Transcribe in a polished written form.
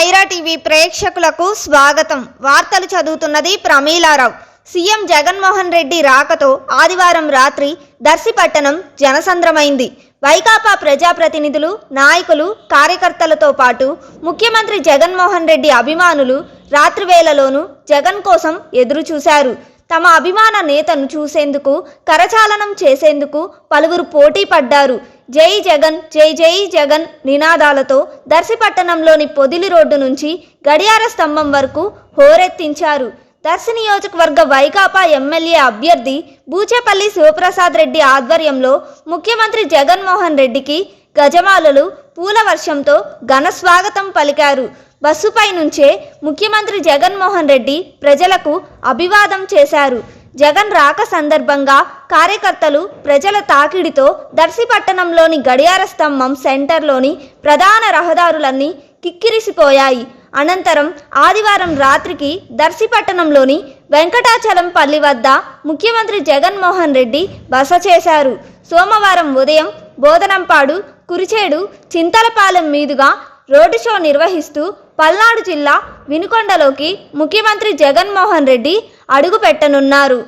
Sye Raa TV ప్రేక్షకులకు స్వాగతం. వార్తలు చదువుతున్నది ప్రమీలారావు. సీఎం జగన్మోహన్ రెడ్డి రాకతో ఆదివారం రాత్రి దర్శిపట్టణం జనసంద్రమైంది. వైకాపా ప్రజాప్రతినిధులు, నాయకులు, కార్యకర్తలతో పాటు ముఖ్యమంత్రి జగన్మోహన్ రెడ్డి అభిమానులు రాత్రివేళలోనూ జగన్ కోసం ఎదురు చూశారు. తమ అభిమాన నేతను చూసేందుకు, కరచాలనం చేసేందుకు పలువురు పోటీ పడ్డారు. జై జగన్, జై జై జగన్ నినాదాలతో దర్శిపట్టణంలోని పొదిలి రోడ్డు నుంచి గడియార స్తంభం వరకు హోరెత్తించారు. దర్శి నియోజకవర్గ వైకాపా ఎమ్మెల్యే అభ్యర్థి బూచేపల్లి శివప్రసాద్ రెడ్డి ఆధ్వర్యంలో ముఖ్యమంత్రి జగన్మోహన్ రెడ్డికి గజమాలలు, పూల వర్షంతో ఘన స్వాగతం పలికారు. బస్సుపై నుంచే ముఖ్యమంత్రి జగన్మోహన్ రెడ్డి ప్రజలకు అభివాదం చేశారు. జగన్ రాక సందర్భంగా కార్యకర్తలు ప్రజల తాకిడితో దర్శిపట్టణంలోని గడియార స్తంభం సెంటర్లోని ప్రధాన రహదారులన్నీ కిక్కిరిసిపోయాయి. అనంతరం ఆదివారం రాత్రికి దర్శిపట్టణంలోని వెంకటాచలంపల్లి వద్ద ముఖ్యమంత్రి జగన్మోహన్ రెడ్డి బస చేశారు. సోమవారం ఉదయం బోధనంపాడు, కురిచేడు, చింతలపాలెం మీదుగా రోడ్డు షో నిర్వహిస్తూ పల్నాడు జిల్లా వినుకొండలోకి ముఖ్యమంత్రి జగన్మోహన్ రెడ్డి అడుగు పెట్టనున్నారు.